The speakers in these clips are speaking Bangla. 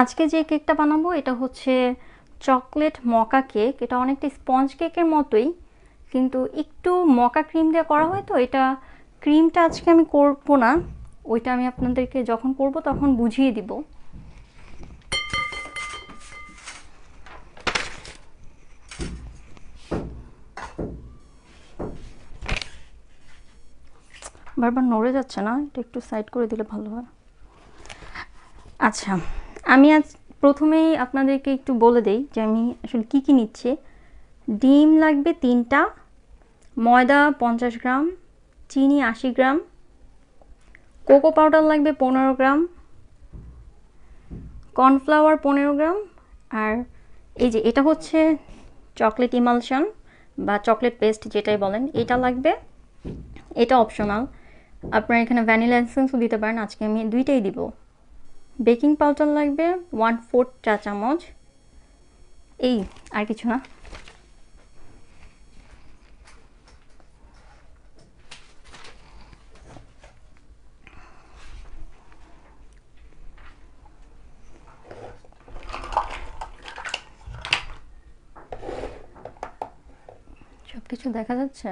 আজকে যে কেকটা বানাবো এটা হচ্ছে চকলেট মকা কেক। এটা অনেকটা স্পঞ্জ কেকের মতোই, কিন্তু একটু মকা ক্রিম দিয়ে করা হয়। তো এটা ক্রিমটা আজকে আমি করবো না, ওইটা আমি আপনাদেরকে যখন করব তখন বুঝিয়ে দিব। বারবার নড়ে যাচ্ছে না, এটা একটু সাইড করে দিলে ভালো হয়। আচ্ছা, আমি আজ প্রথমেই আপনাদেরকে একটু বলে দেই যে আমি আসলে কি কি নিচ্ছি। ডিম লাগবে 3টা, ময়দা 50 গ্রাম, চিনি 80 গ্রাম, কোকো পাউডার লাগবে 15 গ্রাম, কর্নফ্লাওয়ার 15 গ্রাম, আর এই যে এটা হচ্ছে চকলেট ইমালশন বা চকলেট পেস্ট যেটাই বলেন, এটা লাগবে। এটা অপশনাল, আপনারা এখানে ভ্যানিলা এসেন্সও দিতে পারেন, আজকে আমি দুইটাই দিব। বেকিং পাউডার লাগবে 1/4 চা চামচ। এই, আর কিছু না। সব কিছু দেখা যাচ্ছে?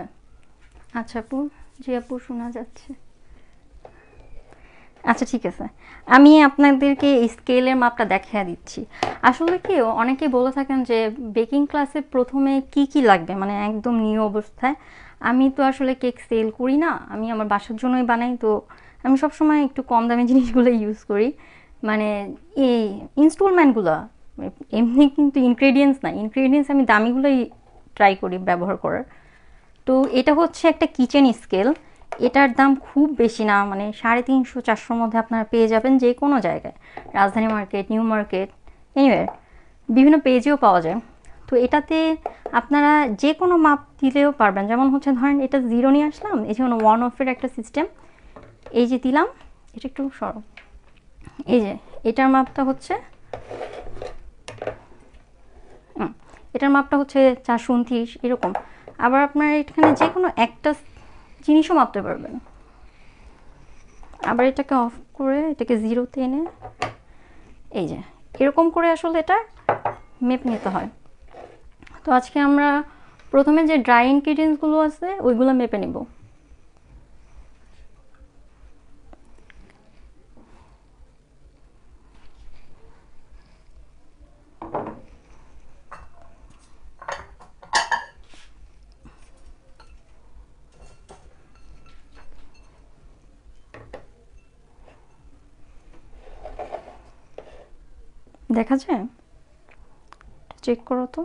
আচ্ছা আপু, জি আপু শোনা যাচ্ছে। আচ্ছা ঠিক আছে, আমি আপনাদেরকে এই স্কেলের মাপটা দেখিয়ে দিচ্ছি। আসলে কি, অনেকেই বলে থাকেন যে বেকিং ক্লাসে প্রথমে কি কি লাগবে, মানে একদম নিউ অবস্থায়। আমি তো আসলে কেক সেল করি না, আমি আমার বাসার জন্যই বানাই। তো আমি সবসময় একটু কম দামি জিনিসগুলো ইউজ করি, মানে এই ইনস্টলমেন্টগুলো। এমনি কিন্তু ইনগ্রেডিয়েন্টস না, ইনগ্রেডিয়েন্টস আমি দামিগুলোই ট্রাই করি ব্যবহার করার। তো এটা হচ্ছে একটা কিচেন স্কেল। এটার দাম খুব বেশি না, মানে 350-400 মধ্যে আপনারা পেয়ে যাবেন যে কোনো জায়গায়, রাজধানী মার্কেট, নিউ মার্কেট, এনিওয়ে বিভিন্ন পেজেও পাওয়া যায়। তো এটাতে আপনারা যে কোনো মাপ দিলেও পারবেন। যেমন হচ্ছে ধরেন এটা 0 নিয়ে আসলাম, এই যেমন 1 অফের একটা সিস্টেম, এই যে দিলাম, এটা একটু সরো, এই যে এটার মাপটা হচ্ছে এটার মাপটা হচ্ছে 429 এরকম। আবার আপনারা এখানে যে কোনো একটা জিনিসও মাপতে পারবেন। আবার এটাকে অফ করে এটাকে 0-তে এনে এই যে এরকম করে আসলে এটা মেপ নিতে হয়। তো আজকে আমরা প্রথমে যে ড্রাই ইনগ্রিডিয়েন্টসগুলো আছে ওইগুলো মেপে নিব। দেখা যায়? চেক করো তো।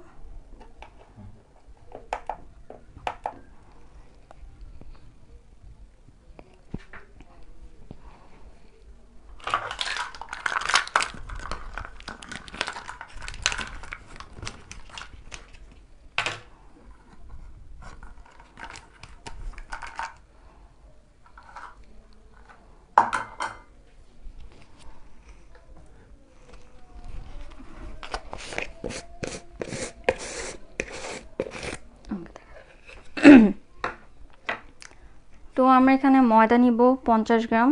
তো আমরা এখানে ময়দা নিব 50 গ্রাম,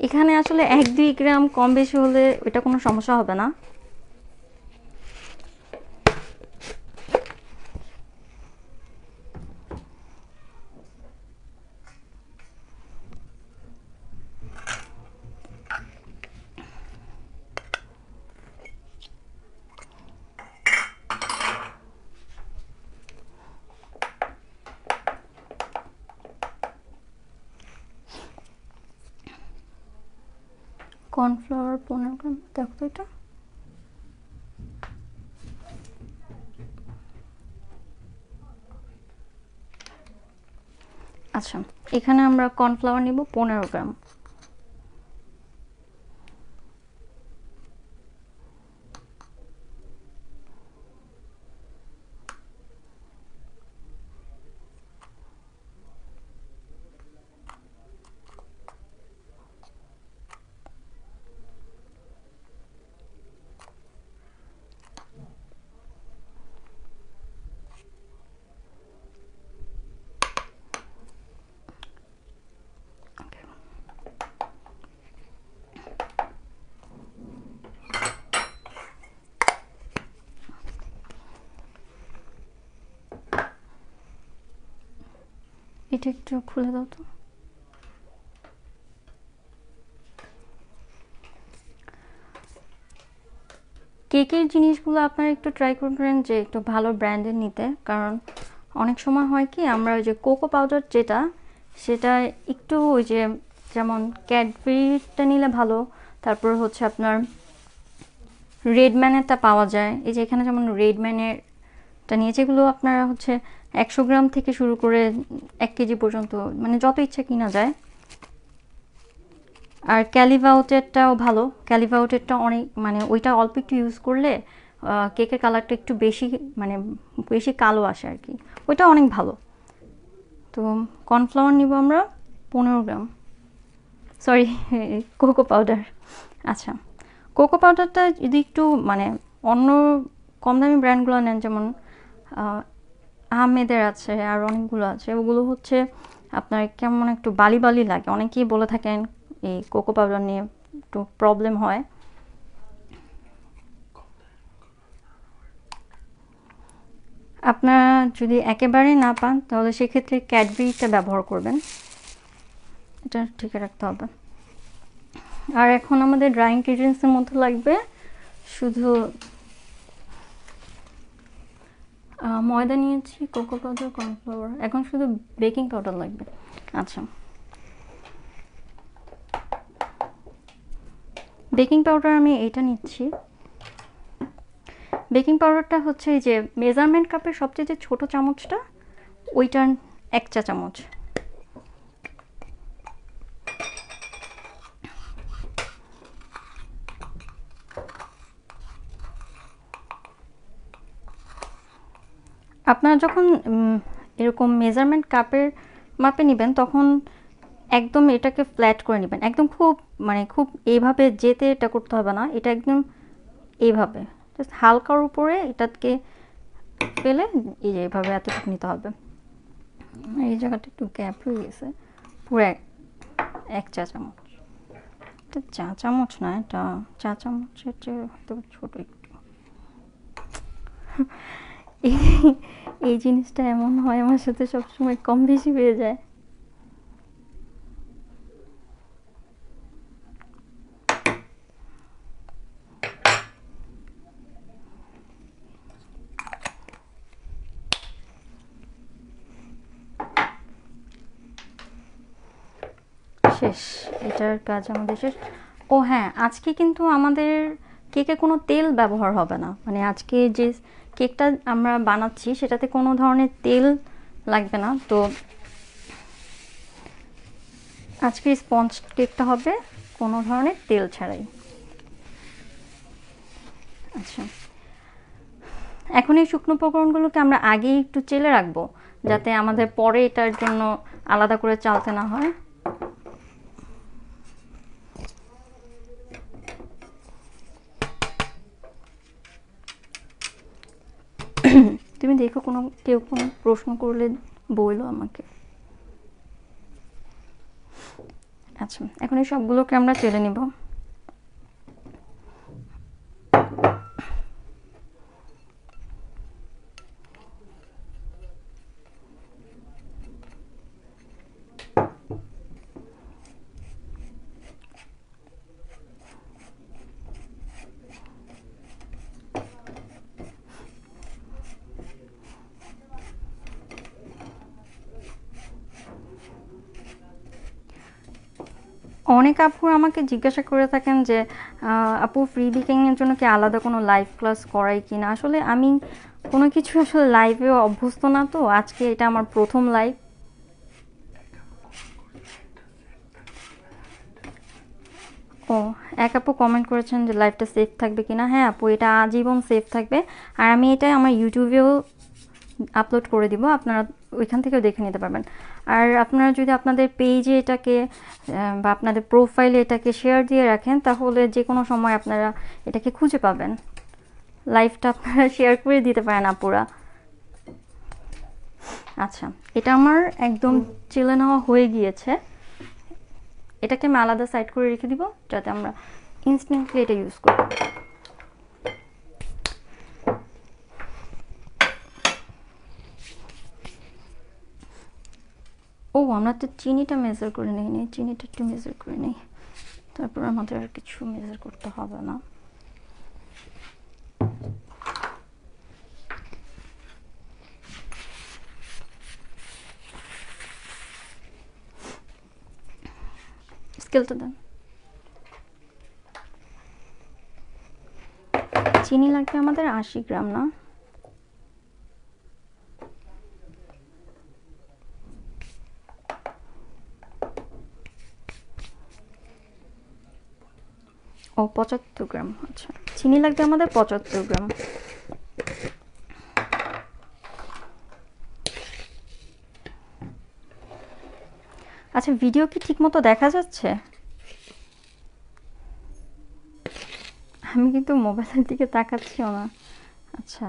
এখানে আসলে 1-2 গ্রাম কম বেশি হলে এটা কোনো সমস্যা হবে না। কর্নফ্লাওয়ার 15 গ্রাম, দেখো তো এটা। আচ্ছা, এখানে আমরা কর্নফ্লাওয়ার নিব 15 গ্রাম। এটা একটু খুলে দাও তো। কেকের জিনিসগুলো আপনারা একটু ট্রাই করবেন যে একটু ভালো ব্র্যান্ডের নিতে, কারণ অনেক সময় হয় কি আমরা ওই যে কোকো পাউডার যেটা, সেটা একটু ওই যে যেমন ক্যাডবেরিটা নিলে ভালো, তারপর হচ্ছে আপনার রেডম্যানেরটা পাওয়া যায়। এই যে এখানে যেমন রেডম্যানেরটা নিয়ে, যেগুলো আপনারা হচ্ছে 100 গ্রাম থেকে শুরু করে 1 কেজি পর্যন্ত মানে যত ইচ্ছা কিনা যায়। আর ক্যালিভাউটেরটাও ভালো, ক্যালিভাউটেরটা অনেক মানে ওইটা অল্প একটু ইউজ করলে কেকের কালারটা একটু বেশি মানে বেশি কালো আসে আর কি, ওইটা অনেক ভালো। তো কর্নফ্লাওয়ার নিব আমরা 15 গ্রাম, সরি কোকো পাউডার। আচ্ছা, কোকো পাউডারটা যদি একটু মানে অন্য কম দামি ব্র্যান্ডগুলো নেন, যেমন আহমেদের আছে আর অনেকগুলো আছে, ওগুলো হচ্ছে আপনার কেমন একটু বালি বালি লাগে, অনেকেই বলে থাকেন এই কোকো পাউডার নিয়ে একটু প্রবলেম হয়। আপনারা যদি একেবারেই না পান তাহলে সেক্ষেত্রে ক্যাডবেরিটা ব্যবহার করবেন, এটা ঠিক রাখতে হবে। আর এখন আমাদের ড্রাই ইনগ্রিডিয়েন্টসের মধ্যে লাগবে শুধু ময়দা নিয়েছি, কোকো পাউডার, কর্নফ্লাওয়ার, এখন শুধু বেকিং পাউডার লাগবে। আচ্ছা, বেকিং পাউডার আমি এইটা নিচ্ছি। বেকিং পাউডারটা হচ্ছে এই যে মেজারমেন্ট কাপের সবচেয়ে যে ছোট চামচটা, ওইটার 1 চা চামচ। আপনারা যখন এরকম মেজারমেন্ট কাপের মাপে নেবেন তখন একদম এটাকে ফ্ল্যাট করে নেবেন, একদম খুব মানে খুব এইভাবে যেতে এটা করতে হবে না, এটা একদম এইভাবে জাস্ট হালকার উপরে এটাকে পেলে এই যে এইভাবে এতটুকু নিতে হবে। এই জায়গাটা একটু গ্যাপ হয়ে গেছে, পুরো 1 চা চামচ। এটা চা চামচ না, এটা চা চামচের চেয়ে হয়তো ছোট একটু। এই এই জিনিসটা এমন হয় আমার সাথে সবসময়, কম বেশি হয়ে যায়। শেষ, এটার কাজ আমাদের শেষ। ও হ্যাঁ, আজকে কিন্তু আমাদের কেকে কোনো তেল ব্যবহার হবে না, মানে আজকে যে কেকটা আমরা বানাচ্ছি সেটাতে কোনো ধরনের তেল লাগবে না। তো আজকে স্পঞ্জ কেকটা হবে কোনো ধরনের তেল ছাড়াই। আচ্ছা, এখন এই শুকনো উপকরণগুলোকে আমরা আগেই একটু চেলে রাখবো, যাতে আমাদের পরে এটার জন্য আলাদা করে চালতে না হয়। তুমি দেখো কেউ কোনো প্রশ্ন করলে বললো আমাকে। আচ্ছা, এখন এই সবগুলোকে আমরা চেলে নিব। অনেক আপু আমাকে জিজ্ঞাসা করে থাকেন যে আপু ফ্রি বেকিংয়ের জন্য কি আলাদা কোনো লাইভ ক্লাস করাই কি না। আসলে আমি কোনো কিছু আসলে লাইভেও অভ্যস্ত না, তো আজকে এটা আমার প্রথম লাইভ। ও, এক আপু কমেন্ট করেছেন যে লাইভটা সেফ থাকবে কিনা। হ্যাঁ আপু, এটা আজীবন সেফ থাকবে, আর আমি এটা আমার ইউটিউবেও আপলোড করে দিব, আপনারা ওইখান থেকেও দেখে নিতে পারবেন। আর আপনারা যদি আপনাদের পেজে এটাকে বা আপনাদের প্রোফাইলে এটাকে শেয়ার দিয়ে রাখেন, তাহলে যে কোনো সময় আপনারা এটাকে খুঁজে পাবেন। লাইভটা আপনারা শেয়ার করে দিতে পারেন আপুরা। আচ্ছা, এটা আমার একদম চেলে নেওয়া হয়ে গিয়েছে, এটাকে আমি আলাদা সাইড করে রেখে দিব যাতে আমরা ইনস্ট্যান্টলি এটা ইউজ করব। ও আমরা তো চিনিটা মেজার করে নিই, চিনিটা একটু মেজার করে নিই, তারপর আমাদের আর কিছু মেজার করতে হবে না। স্কেলটা দেন। চিনি লাগবে আমাদের 80 গ্রাম না? ও 75 গ্রাম, আচ্ছা চিনি লাগবে আমাদের 75 গ্রাম। আচ্ছা ভিডিও কি ঠিক মতো দেখা যাচ্ছে? আমি কিন্তু মোবাইলের দিকে তাকাচ্ছিও না। আচ্ছা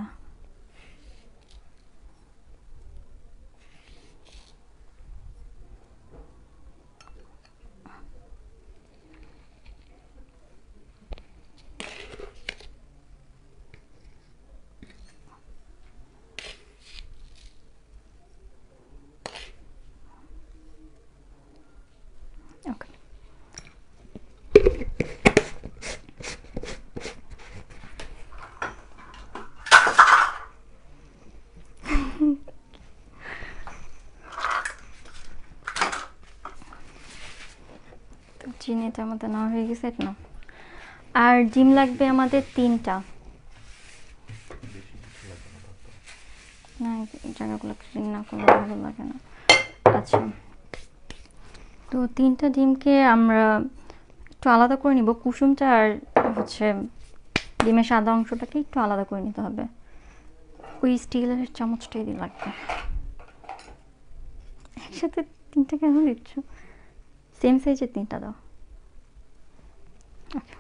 ওকে। চিনিটা আমাদের নেওয়া হয়ে গেছে, এটা না। আর ডিম লাগবে আমাদের 3টা। না এই জায়গাগুলো ক্লিন না করলে ভালো লাগে না। আচ্ছা তো 3টা ডিমকে আমরা একটু আলাদা করে নিব, কুসুমটা আর হচ্ছে ডিমের সাদা অংশটাকে একটু আলাদা করে নিতে হবে। ওই স্টিলের চামচটাই দিয়ে লাগবে। একসাথে 3টা কেন দিচ্ছ? সেম সাইজের 3টা দাও। ওকে।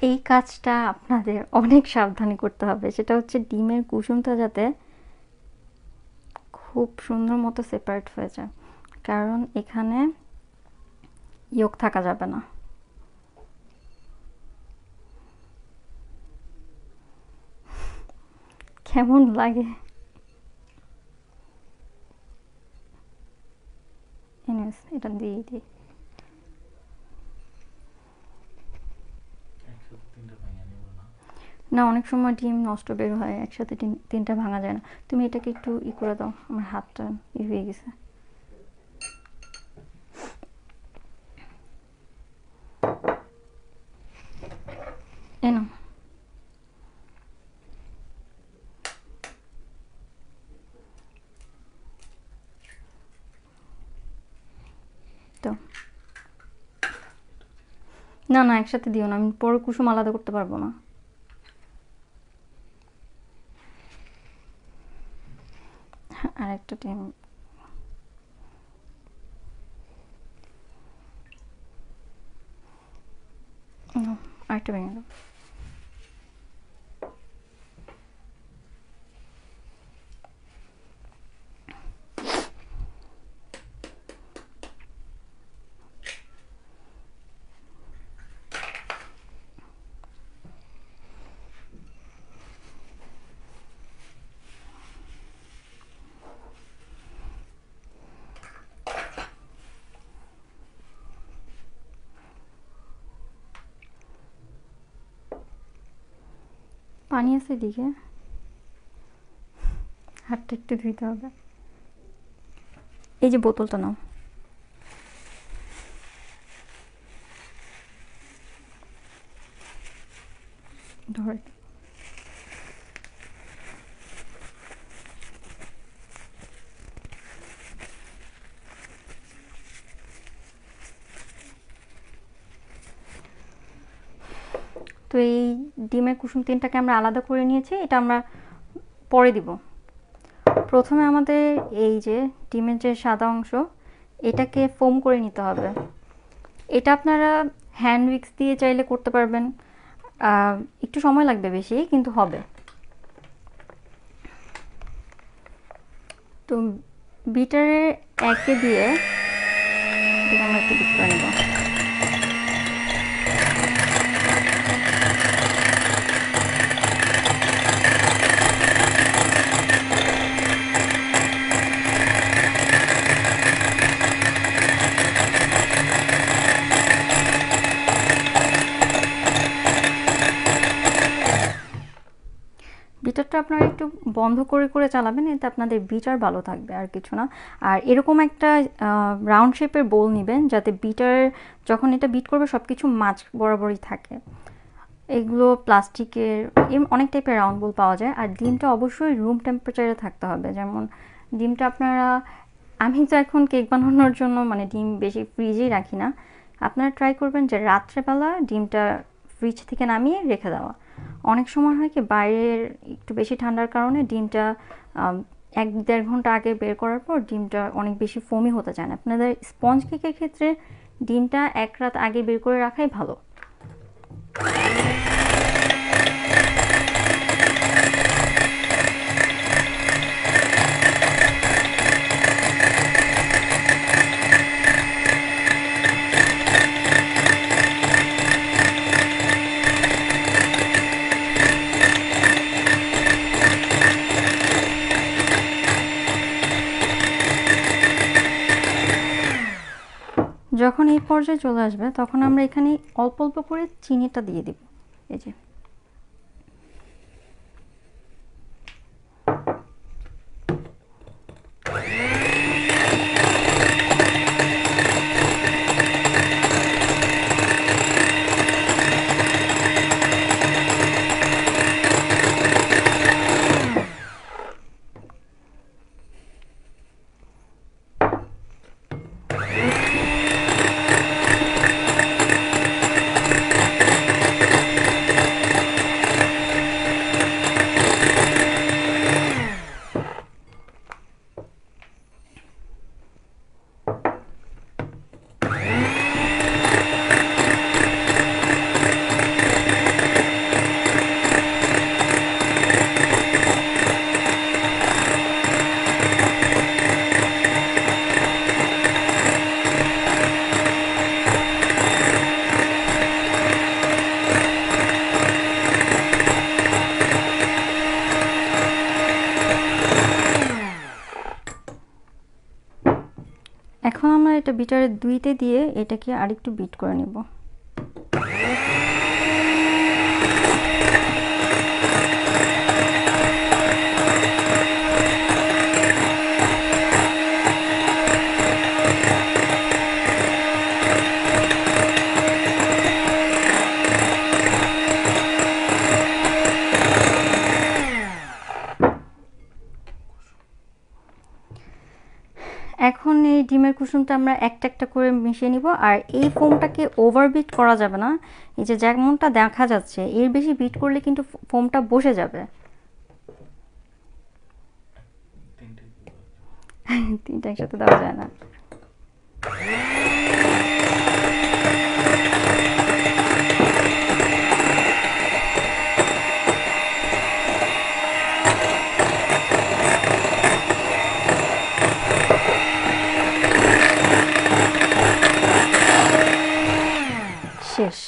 এই কাজটা আপনাদের অনেক সাবধানে করতে হবে, সেটা হচ্ছে ডিমের কুসুমটা যাতে খুব সুন্দর মতো সেপারেট হয়ে যায়, কারণ এখানে ইয়োক থাকা যাবে না। কেমন লাগে? এনিওয়েজ এটা দিয়ে দিই। না অনেক সময় ডিম নষ্ট বের হয়, একসাথে 3টা ভাঙা যায় না। তুমি এটাকে একটু করে দাও, আমার হাতটা হয়ে গেছে। এনো তো না না একসাথে দিও না, আমি পরে কুসুম আলাদা করতে পারবো না। আর একটা ডিম আরেকটা ভেঙে দাও। পানি আছে দিকে, হাতটা একটু ধুইতে হবে। এই যে বোতলটা নাও। ধরে তো এই ডিমের কুসুম 3টাকে আমরা আলাদা করে নিয়েছি, এটা আমরা পরে দিব। প্রথমে আমাদের এই যে ডিমের যে সাদা অংশ এটাকে ফোম করে নিতে হবে। এটা আপনারা হ্যান্ড উইক্স দিয়ে চাইলে করতে পারবেন, একটু সময় লাগবে বেশি কিন্তু হবে। তো বিটারের একে দিয়ে এটাকে আমরা একটু বিট করে নেব। বিটারটা আপনারা একটু বন্ধ করে করে চালাবেন, এতে আপনাদের বিটার ভালো থাকবে, আর কিছু না। আর এরকম একটা রাউন্ড শেপের বোল নেবেন, যাতে বিটার যখন এটা বিট করবে সব কিছু মাঝ বরাবরই থাকে। এগুলো প্লাস্টিকের অনেক টাইপের রাউন্ড বোল পাওয়া যায়। আর ডিমটা অবশ্যই রুম টেম্পারেচারে থাকতে হবে। যেমন ডিমটা আপনারা, আমি তো এখন কেক বানানোর জন্য মানে ডিম বেশি ফ্রিজেই রাখি না। আপনারা ট্রাই করবেন যে রাত্রেবেলা ডিমটা ফ্রিজ থেকে নামিয়ে রেখে দেওয়া। অনেক সময় হয় কি বাইরের একটু বেশি ঠান্ডার কারণে ডিমটা 1-1.5 ঘন্টা আগে বের করার পর ডিমটা অনেক বেশি ফোমি হতে চায় না। আপনাদের স্পঞ্জ কেকের ক্ষেত্রে ডিমটা 1 রাত আগে বের করে রাখাই ভালো। যখন এই পর্যায়ে চলে আসবে তখন আমরা এখানে অল্প অল্প করে চিনিটা দিয়ে দিব। এই যে এখন আমরা এটা বিটারের 2-তে দিয়ে এটাকে আরেকটু বিট করে নেব। এখন এই ডিমের কুসুমটা আমরা একটা একটা করে মিশিয়ে নিব। আর এই ফোমটাকে ওভার বিট করা যাবে না। এই যে যেমনটা দেখা যাচ্ছে এর বেশি বিট করলে কিন্তু ফোমটা বসে যাবে। তিনটা একসাথে দেওয়া যায় না। শেষ,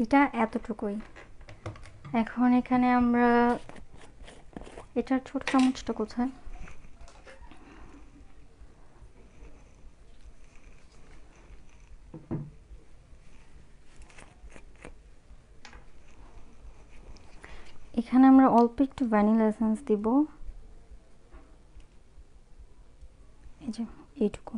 এটা এতটুকুই। এখন এখানে আমরা এটার ছোট চামচটা কোথায়, এখানে আমরা অল্প একটু ভ্যানিলা এসেন্স দিব। এই যে এইটুকু।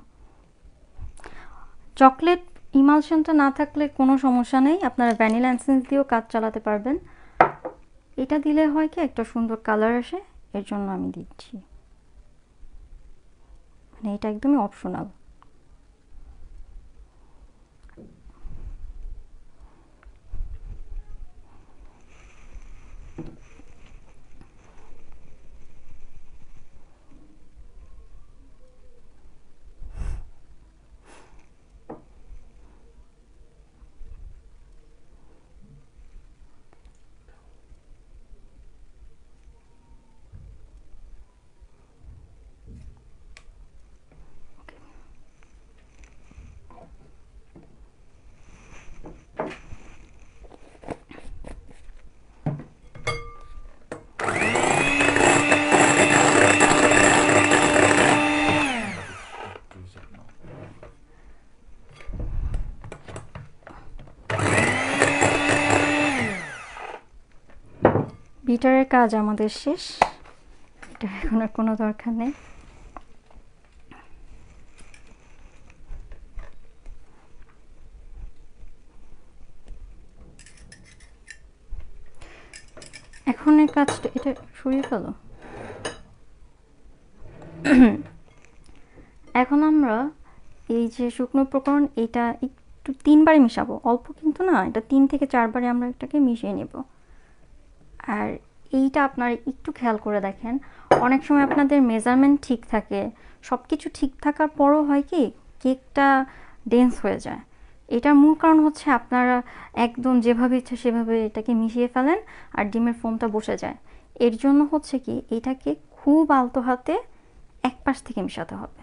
চকলেট ইমালশনটা না থাকলে কোনো সমস্যা নেই, আপনারা ভ্যানিলা এসেন্স দিয়েও কাজ চালাতে পারবেন। এটা দিলে হয় কি একটা সুন্দর কালার আসে, এর জন্য আমি দিচ্ছি। মানে এটা একদমই অপশনাল। বিটারের কাজ আমাদের শেষ, এটা এখন আর কোনো দরকার নেই। এখন এই কাজটা এটা সরিয়ে ফেলো। এখন আমরা এই যে শুকনো উপকরণ এটা একটু 3 বারে মিশাবো, অল্প কিন্তু না, এটা 3 থেকে 4 বারে আমরা এটাকে মিশিয়ে নেব। আর এইটা আপনারা একটু খেয়াল করে দেখেন, অনেক সময় আপনাদের মেজারমেন্ট ঠিক থাকে, সব কিছু ঠিক থাকার পরও হয় কি কেকটা ডেন্স হয়ে যায়। এটার মূল কারণ হচ্ছে আপনারা একদম যেভাবে ইচ্ছা সেভাবে এটাকে মিশিয়ে ফেলেন আর ডিমের ফোমটা বসে যায়। এর জন্য হচ্ছে কি এটাকে খুব আলতো হাতে এক পাশ থেকে মিশাতে হবে।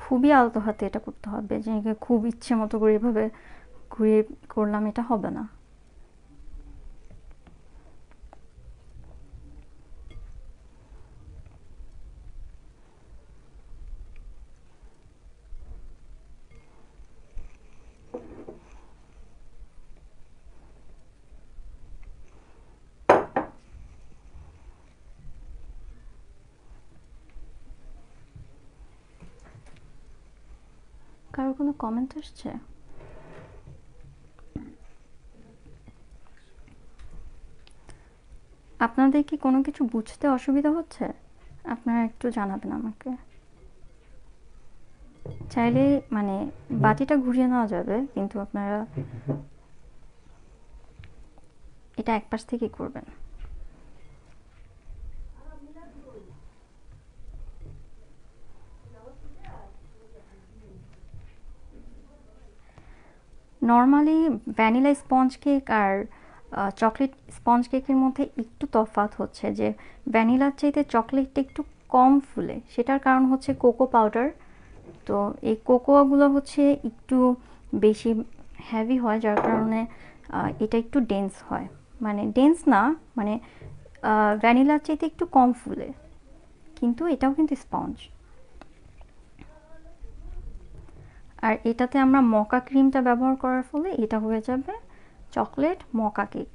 খুবই আলতো হাতে এটা করতে হবে, যে খুব ইচ্ছে মতো করে এভাবে ঘুরিয়ে করলাম, এটা হবে না। কারো কোনো কমেন্ট আসছে? আপনাদের কি কোনো কিছু বুঝতে অসুবিধা হচ্ছে? আপনারা একটু জানাবেন আমাকে। চাইলে মানে বাটিটা ঘুরিয়ে নেওয়া যাবে, কিন্তু আপনারা এটা এক পাশ থেকেই করবেন। নর্মালি ভ্যানিলা স্পঞ্জ কেক আর চকলেট স্পঞ্জ কেকের মধ্যে একটু তফাৎ হচ্ছে যে ভ্যানিলার চাইতে চকলেটটা একটু কম ফুলে, সেটার কারণ হচ্ছে কোকো পাউডার। তো এই কোকোগুলো হচ্ছে একটু বেশি হেভি হয়, যার কারণে এটা একটু ডেন্স হয়, মানে ডেন্স না, মানে ভ্যানিলার চাইতে একটু কম ফুলে, কিন্তু এটাও কিন্তু স্পঞ্জ। আর এটাতে আমরা মকা ক্রিমটা ব্যবহার করার ফলে এটা হয়ে যাবে চকলেট মকা কেক।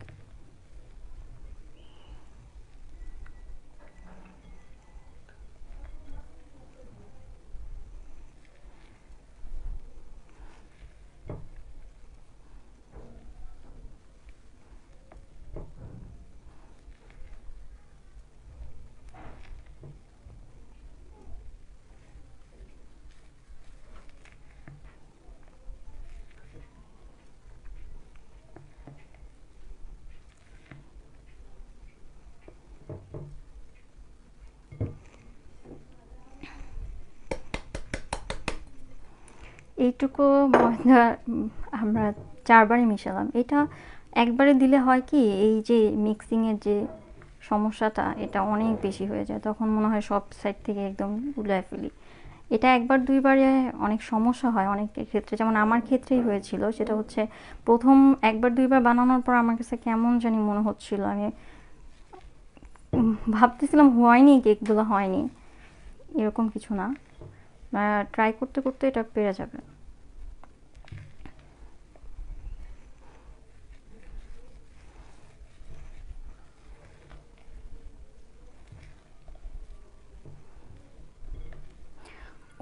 এইটুকু ময়দা আমরা 4 বারে মিশালাম। এটা একবারে দিলে হয় কি এই যে মিক্সিংয়ের যে সমস্যাটা এটা অনেক বেশি হয়ে যায়, তখন মনে হয় সব সাইড থেকে একদম গুলায় ফেলি। এটা 1-2 বারে অনেক সমস্যা হয় অনেকের ক্ষেত্রে, যেমন আমার ক্ষেত্রেই হয়েছিল। সেটা হচ্ছে প্রথম 1-2বার বানানোর পর আমার কাছে কেমন জানি মনে হচ্ছিল, আমি ভাবতেছিলাম হয়নি, কেকগুলো হয়নি, এরকম কিছু না, ট্রাই করতে করতে এটা পেরে যাবে।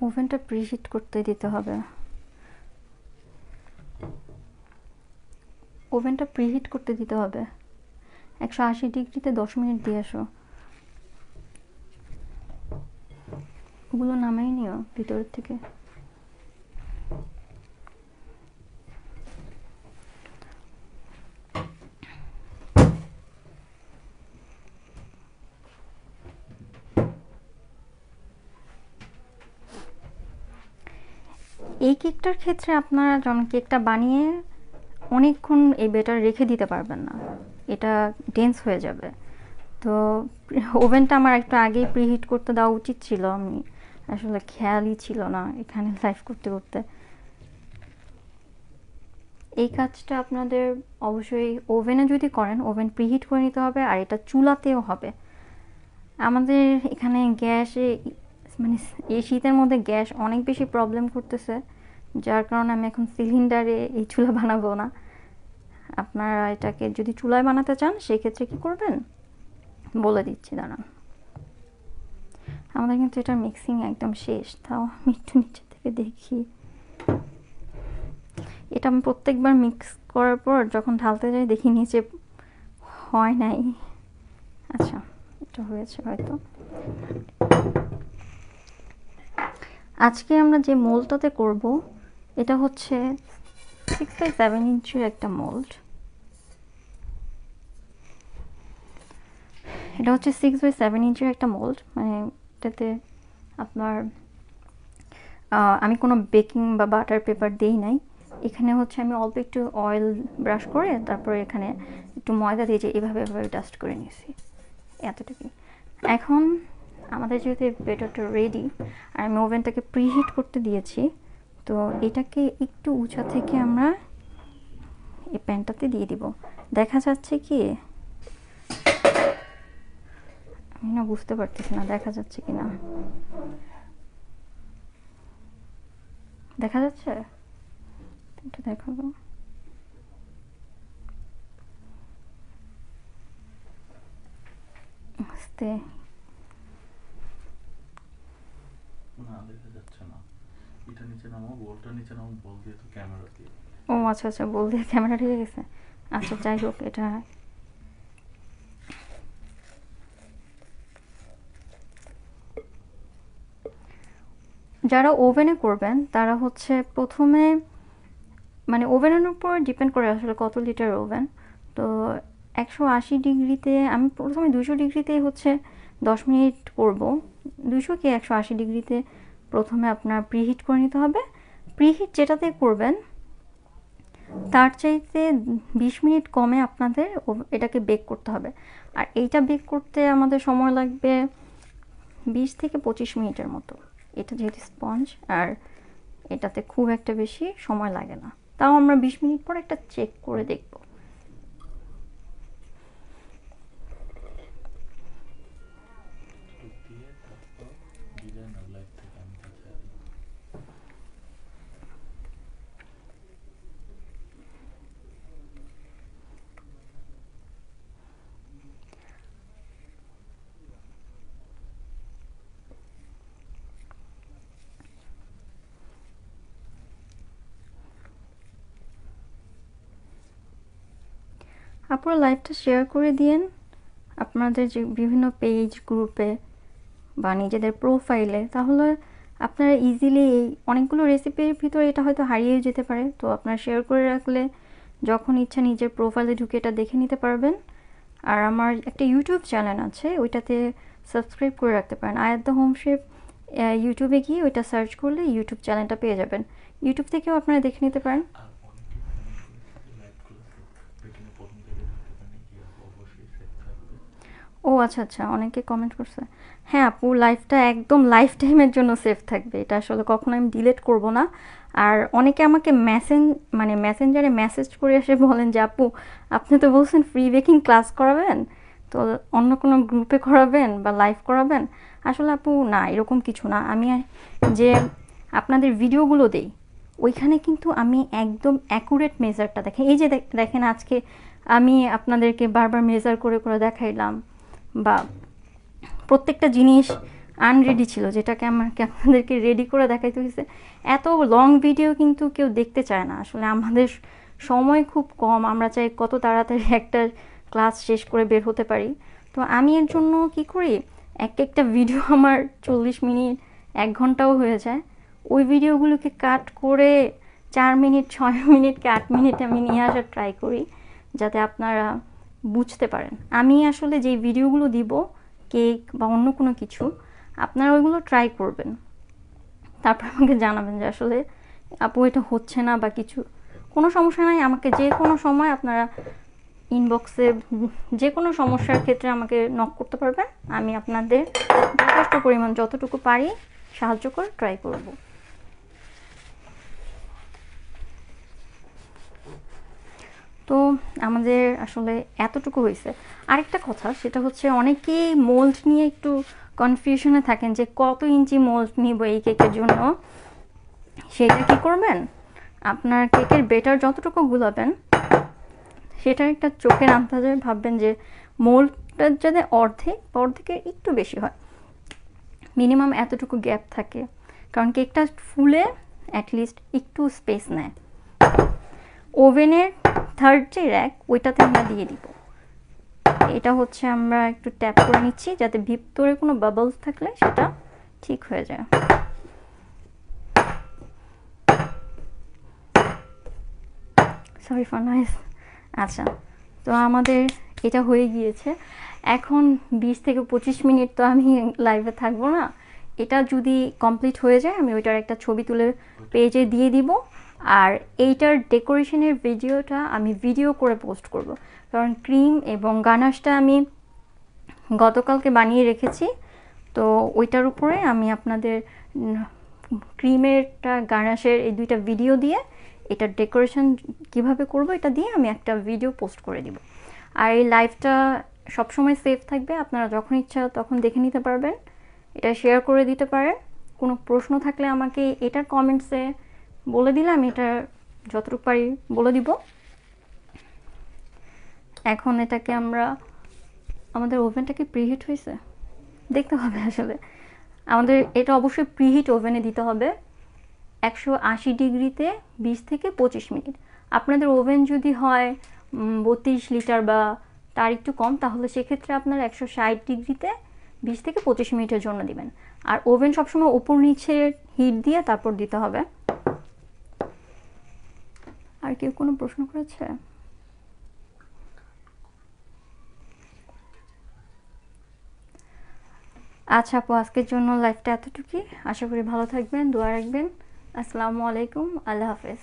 ওভেনটা প্রিহিট করতে দিতে হবে। ওভেনটা প্রিহিট করতে দিতে হবে 180 ডিগ্রিতে 10 মিনিট দিয়ে আসো। ওগুলো নামাই নিও ভিতরের থেকে। এই কেকটার ক্ষেত্রে আপনারা যখন কেকটা বানিয়ে অনেকক্ষণ এই ব্যাটার রেখে দিতে পারবেন না, এটা ডেন্স হয়ে যাবে। তো ওভেনটা আমার একটু আগেই প্রিহিট করতে দেওয়া উচিত ছিল, আমি আসলে খেয়ালই ছিল না এখানে লাইভ করতে করতে। এই কাজটা আপনাদের অবশ্যই ওভেনে যদি করেন ওভেন প্রিহিট করে নিতে হবে, আর এটা চুলাতেও হবে। আমাদের এখানে গ্যাসে মানে এই শীতের মধ্যে গ্যাস অনেক বেশি প্রবলেম করতেছে, যার কারণে আমি এখন সিলিন্ডারে এই চুলা বানাবো না। আপনারা এটাকে যদি চুলায় বানাতে চান সেক্ষেত্রে কি করবেন বলে দিচ্ছি, দাঁড়ান। আমাদের কিন্তু এটা মিক্সিং একদম শেষ, তাও আমি একটু নিচে থেকে দেখি। এটা আমি প্রত্যেকবার মিক্স করার পর যখন ঢালতে যাই দেখি নিচে হয় নাই। আচ্ছা, এটা হয়েছে হয়তো। আজকে আমরা যে মোল্ডটাতে করব এটা হচ্ছে 6x7 ইঞ্চির একটা মোল্ড। এটা হচ্ছে 6x7 ইঞ্চির একটা মোল্ড, মানে এটাতে আপনার আমি কোনো বেকিং বা বাটার পেপার দিই নাই। এখানে হচ্ছে আমি অল্প একটু অয়েল ব্রাশ করে তারপরে এখানে একটু ময়দা দিয়ে এভাবে এভাবে ডাস্ট করে নিয়েছি, এতটুকুই। এখন আমাদের যেহেতু ব্যাটারটা রেডি আর আমি ওভেনটাকে প্রিহিট করতে দিয়েছি, তো এটাকে একটু উঁচা থেকে আমরা এই প্যানটাতে দিয়ে দিব। দেখা যাচ্ছে কি আমি না বুঝতে পারতেছি না দেখা যাচ্ছে কি না। দেখা যাচ্ছে? একটু দেখাবো। আস্তে না, দেখা যাচ্ছে না। এটা নিচে নামাও, বলটা নিচে নামাও, বল দিয়ে তো ক্যামেরা দিয়ে। ও আচ্ছা আচ্ছা, বল দিয়ে ক্যামেরা ঠিক গেছে। আচ্ছা যাই হোক, এটা যারা ওভেনে করবেন তারা হচ্ছে প্রথমে, মানে ওভেনের উপর ডিপেন্ড করে আসলে কত লিটার ওভেন। তো 180 ডিগ্রিতে আমি প্রথমে 200 ডিগ্রিতে হচ্ছে 10 মিনিট করব। 200 কি 180 ডিগ্রিতে প্রথমে আপনার প্রিহিট করে নিতে হবে। প্রিহিট যেটাতে করবেন তার চাইতে 20 মিনিট কমে আপনাদের এটাকে বেক করতে হবে। আর এইটা বেক করতে আমাদের সময় লাগবে 20 থেকে 25 মিনিটের মতো। এটা যেহেতু স্পঞ্জ আর এটাতে খুব একটা বেশি সময় লাগে না, তাও আমরা 20 মিনিট পর একটা চেক করে দেখব। দিয়ে তারপর ডিজাইন আর লাইট থেকে আমি দেখাই দিই। আপনারা লাইভটা শেয়ার করে দিয়েন আপনাদের যে বিভিন্ন পেজ গ্রুপে বা নিজেদের প্রোফাইলে, তাহলে আপনারা ইজিলি অনেকগুলো রেসিপির ভিতরে এটা হয়তো হারিয়ে যেতে পারে। তো আপনারা শেয়ার করে রাখলে যখন ইচ্ছা নিজের প্রোফাইলে ঢুকে এটা দেখে নিতে পারবেন। আর আমার একটা ইউটিউব চ্যানেল আছে, ওইটাতে সাবস্ক্রাইব করে রাখতে পারেন। আয়াত দ্য হোম শেফ ইউটিউবে গিয়ে ওইটা সার্চ করলে ইউটিউব চ্যানেলটা পেয়ে যাবেন। ইউটিউব থেকেও আপনারা দেখে নিতে পারেন। আর অনেকে কমেন্ট করেছে যে লাইভ ক্লাসে বেকিং প্রথম থেকে থাকতে পারে কি, অবশ্যই সেট থাকবে। ও আচ্ছা আচ্ছা, অনেকে কমেন্ট করছে। হ্যাঁ আপু, লাইফটা একদম লাইফ টাইমের জন্য সেভ থাকবে, এটা আসলে কখনো আমি ডিলিট করব না। আর অনেকে আমাকে মেসেঞ্জারে মেসেজ করে এসে বলেন যে আপু আপনি তো বলছেন ফ্রি বেকিং ক্লাস করাবেন, তো অন্য কোনো গ্রুপে করাবেন বা লাইভ করাবেন। আসলে আপু না, এরকম কিছু না। আমি যে আপনাদের ভিডিওগুলো দেই ওইখানে কিন্তু আমি একদম অ্যাকুরেট মেজারটা দেখেন। এই যে দেখেন আজকে আমি আপনাদেরকে বারবার মেজার করে করে দেখাইলাম, বা প্রত্যেকটা জিনিস আনরেডি ছিল যেটাকে আমাকে আপনাদেরকে রেডি করে দেখাইতে হয়েছে। এত লং ভিডিও কিন্তু কেউ দেখতে চায় না, আসলে আমাদের সময় খুব কম, আমরা চাই কত তাড়াতাড়ি একটা ক্লাস শেষ করে বের হতে পারি। তো আমি এর জন্য কি করি, একটা ভিডিও আমার 40 মিনিট 1 ঘন্টাও হয়ে যায়, ওই ভিডিওগুলোকে কাট করে 4 মিনিট 6 মিনিট কি 8 মিনিট আমি নিয়ে আসার ট্রাই করি, যাতে আপনারা বুঝতে পারেন। আমি আসলে যেই ভিডিওগুলো দিব কেক বা অন্য কোনো কিছু, আপনারা ওইগুলো ট্রাই করবেন, তারপর আমাকে জানাবেন যে আসলে আপু এটা হচ্ছে না বা কিছু। কোনো সমস্যা নাই, আমাকে যে কোনো সময় আপনারা ইনবক্সে যে কোনো সমস্যার ক্ষেত্রে আমাকে নক করতে পারবেন। আমি আপনাদের যথেষ্ট পরিমাণ যতটুকু পারি সাহায্য করে ট্রাই করব। তো আমাদের আসলে এতটুকু হয়েছে। আরেকটা কথা, সেটা হচ্ছে অনেকেই মোল্ড নিয়ে একটু কনফিউশনে থাকেন যে কত ইঞ্চি মোল্ড নিব এই কেকের জন্য। সেটা কি করবেন, আপনার কেকের বেটার যতটুকু গুলাবেন সেটার একটা চোখের আন্দাজে ভাববেন যে মোল্ডটা যাতে অর্ধেকের একটু বেশি হয়, মিনিমাম এতটুকু গ্যাপ থাকে, কারণ কেকটা ফুলে অ্যাটলিস্ট একটু স্পেস নেয়। ওভেনের থার্ড যে র্যাক ওইটাতে আমরা দিয়ে দিব। এটা হচ্ছে আমরা একটু ট্যাপ করে নিচ্ছি যাতে ভিতরে কোনো বাবলস থাকলে সেটা ঠিক হয়ে যায়। Sorry for noise. আচ্ছা, তো আমাদের এটা হয়ে গিয়েছে। এখন 20 থেকে 25 মিনিট তো আমি লাইভে থাকবো না, এটা যদি কমপ্লিট হয়ে যায় আমি ওইটার একটা ছবি তুলে পেজে দিয়ে দিব। আর এইটার ডেকোরেশনের ভিডিওটা আমি ভিডিও করে পোস্ট করব, কারণ ক্রিম এবং গানাশটা আমি গতকালকে বানিয়ে রেখেছি। তো ওইটার উপরে আমি আপনাদের ক্রিমেরটা গানাশের এই দুইটা ভিডিও দিয়ে এটার ডেকোরেশন কিভাবে করব এটা দিয়ে আমি একটা ভিডিও পোস্ট করে দিব। আর এই লাইভটা সবসময় সেভ থাকবে, আপনারা যখন ইচ্ছা তখন দেখে নিতে পারবেন। এটা শেয়ার করে দিতে পারেন। কোনো প্রশ্ন থাকলে আমাকে এটার কমেন্টসে বলে দিলে আমি এটা যতটুকু পারি বলে দিব। এখন এটাকে আমরা, আমাদের ওভেনটা কি প্রিহিট হয়েছে দেখতে হবে আসলে। আমাদের এটা অবশ্যই প্রিহিট ওভেনে দিতে হবে 180 ডিগ্রিতে 20 থেকে 25 মিনিট। আপনাদের ওভেন যদি হয় 32 লিটার বা তার একটু কম, তাহলে সেক্ষেত্রে আপনারা 160 ডিগ্রিতে 20 থেকে 25 মিনিটের জন্য দিবেন। আর ওভেন সবসময় উপর নিচে হিট দিয়ে তারপর দিতে হবে। আর কেউ কোনো প্রশ্ন করেছে? আচ্ছা আপু, আজকের জন্য লাইভটা এতটুকুই। আশা করি ভালো থাকবেন, দোয়া রাখবেন। আসসালামু আলাইকুম, আল্লাহ হাফেজ।